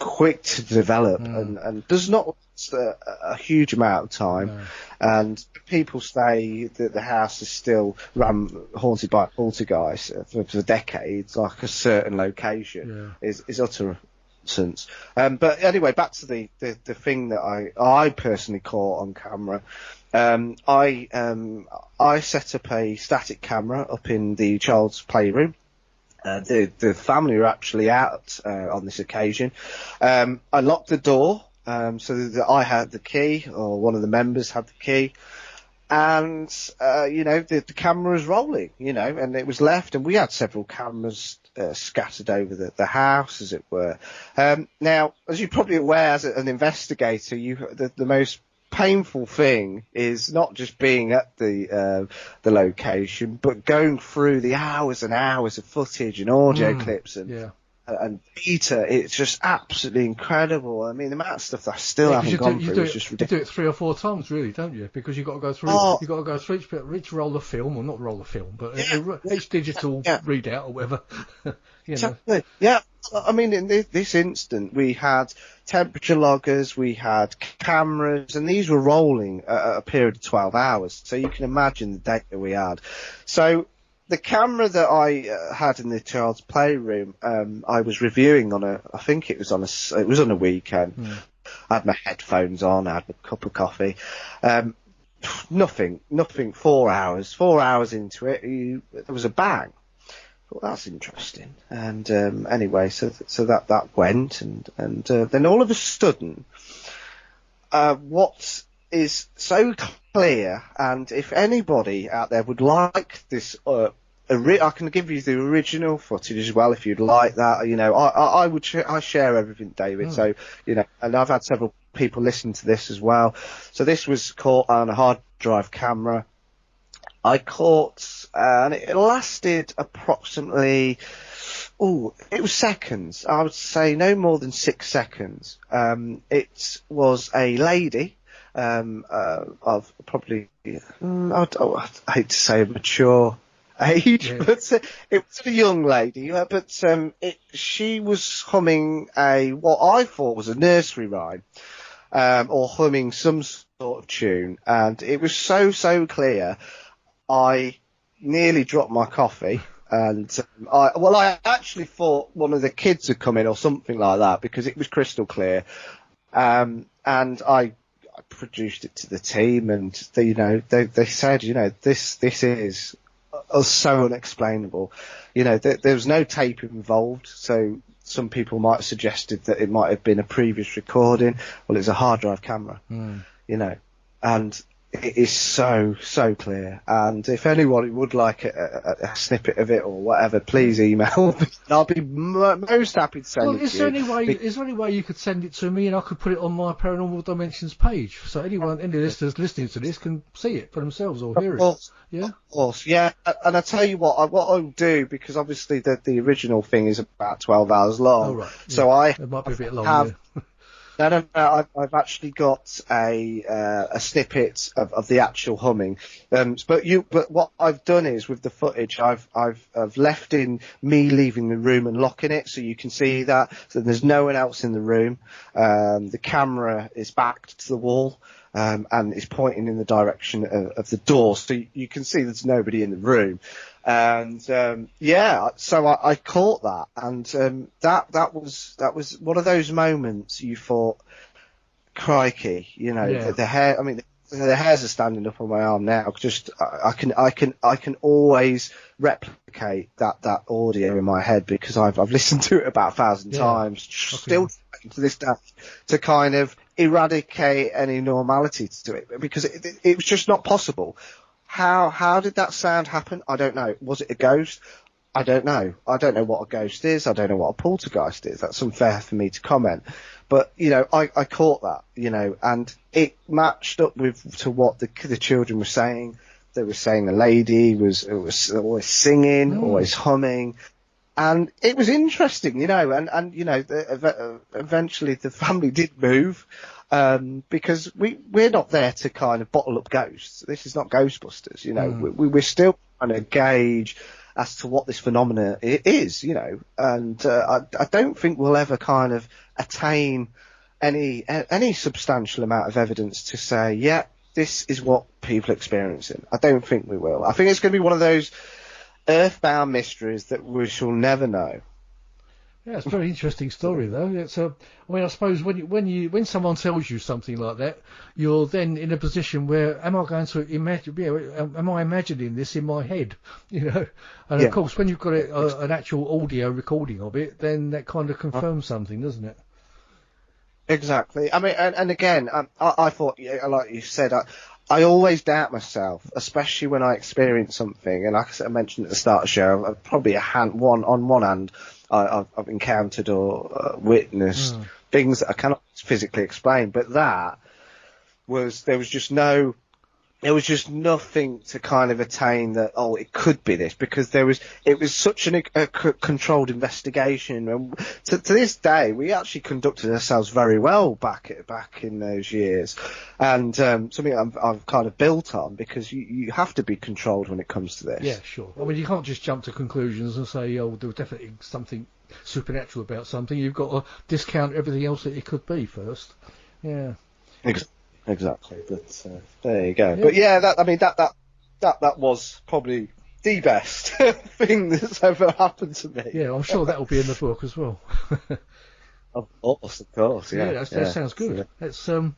quick to develop and does not last a huge amount of time. And people say that the house is still haunted by poltergeist for decades, like a certain location is utter nonsense. But anyway, back to the thing that I personally caught on camera. I set up a static camera up in the child's playroom. The family were actually out on this occasion. I locked the door so that I had the key, or one of the members had the key, and the camera was rolling, and it was left, and we had several cameras scattered over the house, as it were. Now, as you're probably aware, as an investigator, the most painful thing is not just being at the location, but going through the hours and hours of footage and audio clips and data. It's just absolutely incredible. I mean, the amount of stuff that I still haven't gone through is just ridiculous. You do it 3 or 4 times, really, don't you? Because you've got to go through. You've got to go through each roll of film, or not roll of film, but each digital readout or whatever. Exactly. Yeah. I mean, in this instant, we had temperature loggers, we had cameras, and these were rolling at a period of 12 hours. So you can imagine the data we had. So the camera that I had in the child's playroom, I was reviewing I think it was on a weekend. I had my headphones on, I had a cup of coffee. Nothing. 4 hours. 4 hours into it, there was a bang. Well, that's interesting. And anyway, so that went, and then all of a sudden, what is so clear, and if anybody out there would like this, I can give you the original footage as well if you'd like that. I share everything, David. So and I've had several people listen to this as well. So this was caught on a hard drive camera. I caught, and it lasted approximately, it was seconds. I would say no more than 6 seconds. It was a lady, of probably, I hate to say a mature age, but it was a young lady, she was humming what I thought was a nursery rhyme, or humming some sort of tune, and it was so clear, I nearly dropped my coffee. And I actually thought one of the kids had come in or something like that, because it was crystal clear. And I produced it to the team, and they said, this is so unexplainable. There was no tape involved, so some people might have suggested that it might have been a previous recording. Well, it's a hard drive camera, and it is so clear. And if anyone would like a snippet of it or whatever, please email me. I'll be most happy to send it to you. Is there any way you could send it to me and I could put it on my Paranormal Dimensions page, so any listeners listening to this can see it for themselves or hear it? Yeah, of course, yeah. And I tell you what I'll do, because obviously the original thing is about 12 hours long. Oh, right. Yeah. So it might be a bit long. No. I've actually got a snippet of the actual humming. But what I've done is, with the footage, I've left in me leaving the room and locking it, so you can see that. So there's no one else in the room. The camera is backed to the wall, and is pointing in the direction of the door, so you can see there's nobody in the room. And so I caught that, and that was one of those moments you thought, crikey, the hair. I mean, the hairs are standing up on my arm now. Just I can always replicate that audio in my head, because I've listened to it about 1,000 times. Still trying to this day to kind of eradicate any normality to it, because it was just not possible. How did that sound happen? I don't know. Was it a ghost? I don't know. I don't know what a ghost is. I don't know what a poltergeist is. That's unfair for me to comment. But, I caught that, and it matched up to what the children were saying. They were saying the lady was always singing, always humming. And it was interesting, and eventually the family did move. Because we're not there to kind of bottle up ghosts. This is not Ghostbusters, we're still trying to gauge as to what this phenomena is, and I don't think we'll ever kind of attain any substantial amount of evidence to say, yeah, this is what people are experiencing. I don't think we will. I think it's going to be one of those earthbound mysteries that we shall never know. Yeah, it's a very interesting story, though. It's I suppose when someone tells you something like that, you're then in a position where, am I going to imagine? Am I imagining this in my head? And of course, when you've got an actual audio recording of it, then that kind of confirms something, doesn't it? Exactly. I mean, and again, I thought, like you said, I always doubt myself, especially when I experience something. And like I mentioned at the start of the show, I've probably on one hand, I've encountered or witnessed things that I cannot physically explain, but there was just nothing to kind of attain that, it could be this, because it was such a controlled investigation. And to this day, we actually conducted ourselves very well back in those years, and something I've kind of built on, because you have to be controlled when it comes to this. Yeah, sure. I mean, you can't just jump to conclusions and say, there was definitely something supernatural about something. You've got to discount everything else that it could be first. Yeah. Exactly, but there you go. Yeah. But yeah, that was probably the best thing that's ever happened to me. Yeah, I'm sure that will be in the book as well. Of course, yeah. That sounds good. Yeah. It's so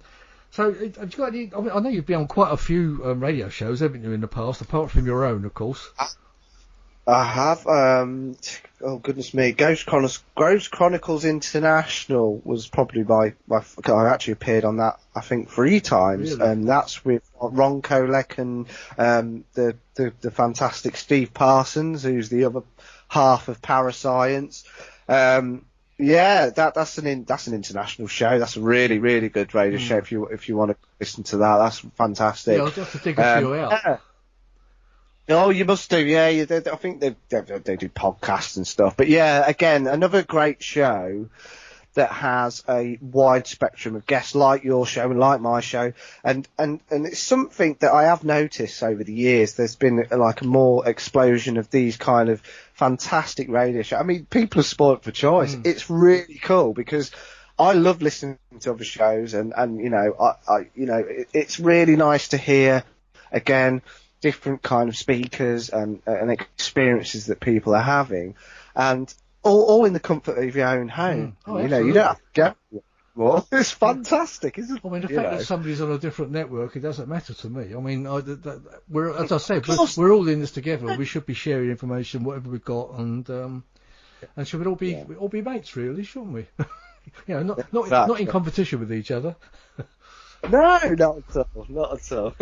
have you got any? I mean, I know you've been on quite a few radio shows, haven't you, in the past, apart from your own, of course. I have. Oh goodness me, Ghost Chronicles International was probably I actually appeared on that, I think, 3 times, really? And that's with Ron Kolek and the fantastic Steve Parsons, who's the other half of Parascience. Yeah, that's an international show. That's a really, really good radio show if you want to listen to that. That's fantastic. Yeah, I'll have to dig a few out. Yeah. Oh, you must do, yeah. I think they do podcasts and stuff. But yeah, again, another great show that has a wide spectrum of guests, like your show and like my show, and it's something that I have noticed over the years. There's been like a more explosion of these kind of fantastic radio shows. I mean, people are spoiled for choice. It's really cool because I love listening to other shows, and you know, it's really nice to hear again different kind of speakers and experiences that people are having, and all in the comfort of your own home. You know, you don't have to go more. It's fantastic, isn't it? I mean, the fact that somebody's on a different network, it doesn't matter to me. I mean, we're, as I said, we're all in this together. We should be sharing information, whatever we've got, and should we all be mates, really, shouldn't we? You know, not in competition with each other. No, not at all. Not at all.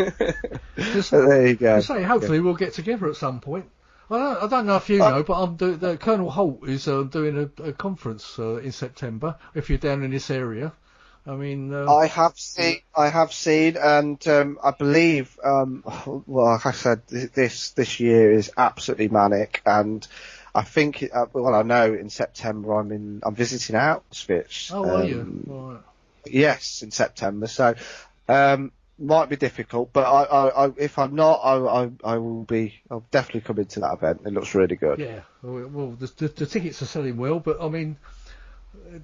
There you go. Hopefully we'll get together at some point. I don't know if you know, but Colonel Holt is doing a conference in September. If you're down in this area, I mean, I have seen, and I believe, well, like I said, this year is absolutely manic, and I think, I know in September I'm visiting Auschwitz. Oh, are you? Right. Yes, in September. So. Might be difficult, but I if I'm not, I'll definitely come into that event. It looks really good. Yeah, well, the tickets are selling well, but I mean,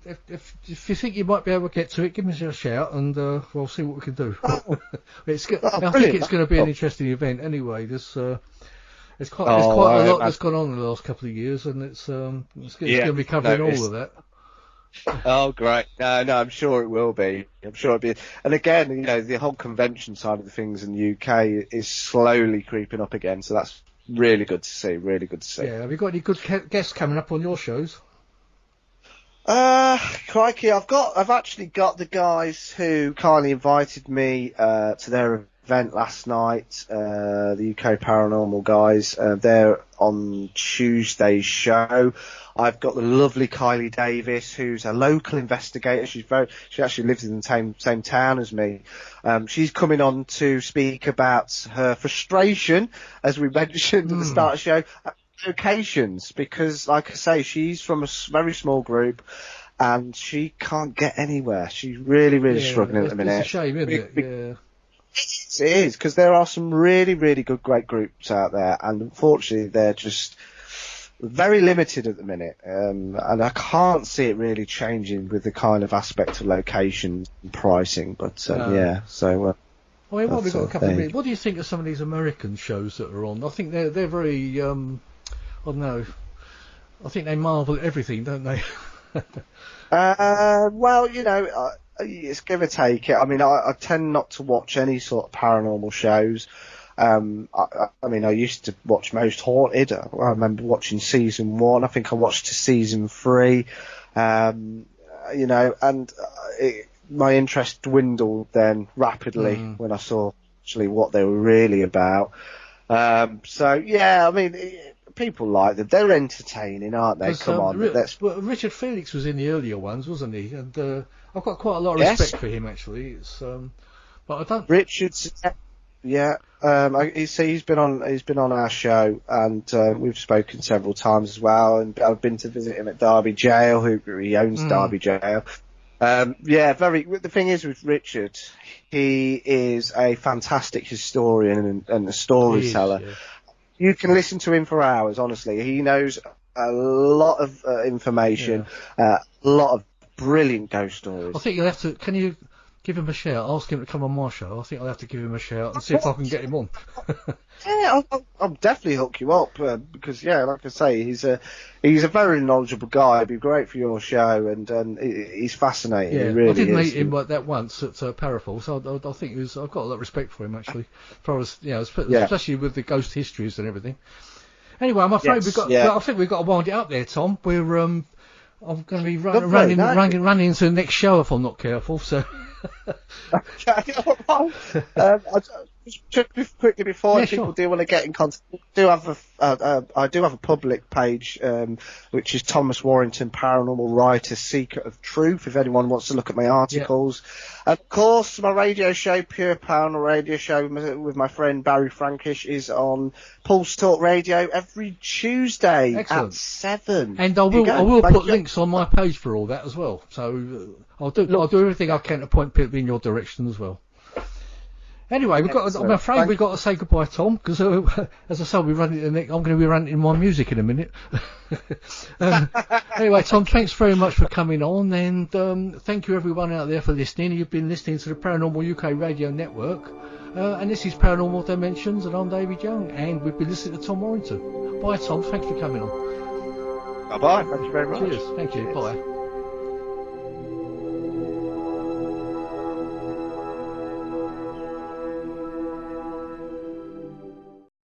if you think you might be able to get to it, give me a shout, and we'll see what we can do. I think it's going to be an interesting event anyway. There's quite a lot that's gone on in the last couple of years, and it's going to be covering all of that. Oh, great. No, I'm sure it will be. I'm sure it'll be. And again, you know, the whole convention side of the things in the UK is slowly creeping up again. So that's really good to see. Really good to see. Yeah. Have you got any good guests coming up on your shows? Crikey, I've actually got the guys who kindly invited me, to their event last night, the UK Paranormal guys. They're on Tuesday's show. I've got the lovely Kylie Davis, who's a local investigator. She actually lives in the same town as me. She's coming on to speak about her frustration, as we mentioned at the start of the show, locations, because, like I say, she's from a very small group, and she can't get anywhere. She's really struggling at the minute. It's a shame, isn't it? Yeah. It is, because there are some really good, great groups out there, and unfortunately they're just very limited at the minute, and I can't see it really changing with the kind of aspect of location and pricing. But yeah, so. I mean, we've got a couple of minutes. What do you think of some of these American shows that are on? I think they're very, I don't know. I think they marvel at everything, don't they? Well, you know, it's give or take it. I mean, I tend not to watch any sort of paranormal shows. I mean, I used to watch most haunted. I remember watching season 1. I think I watched to season 3. You know, and my interest dwindled then rapidly when I saw actually what they were really about. So yeah, I mean, people like them. They're entertaining, aren't they? Come on. Well, Richard Felix was in the earlier ones, wasn't he? And I've got quite a lot of respect for him, actually. It's but I don't. Richard's. Yeah, he's been on our show, and we've spoken several times as well. And I've been to visit him at Derby Jail. He owns Derby Jail. Yeah, the thing is with Richard, he is a fantastic historian and a storyteller. He is, yeah. You can listen to him for hours. Honestly, he knows a lot of information, a lot of brilliant ghost stories. I think you'll have to. Can you give him a shout? Ask him to come on my show. I think I'll have to give him a shout and see if I can get him on. Yeah, I'll definitely hook you up, because yeah, like I say, he's a very knowledgeable guy. It'd be great for your show, and he's fascinating. Yeah, he really I did is. meet him like that once at Parafall, so I think I've got a lot of respect for him actually, especially with the ghost histories and everything. Anyway, I'm afraid I think we've got to wind it up there, Tom. We're I'm going to be running into the next show if I'm not careful. So. Okay, all right. Just quickly before Yeah, people sure. do want to get in contact, I do have a public page, which is Thomas Warrington, Paranormal Writer, Seeker of Truth, if anyone wants to look at my articles. Yeah. Of course, my radio show, Pure Paranormal Radio Show, with my friend Barry Frankish, is on Pulse Talk Radio every Tuesday at 7. And I will put links on my page for all that as well. So I'll do everything I can to point people in your direction as well. Anyway, I'm afraid we've got to say goodbye, Tom, because as I said, I'm going to be running my music in a minute. Anyway, Tom, thanks very much for coming on, and thank you everyone out there for listening. You've been listening to the Paranormal UK Radio Network, and this is Paranormal Dimensions, and I'm David Young, and we've been listening to Tom Warrington. Bye, Tom. Thanks for coming on. Bye-bye. Thank you very much. Cheers. Thank you. Bye.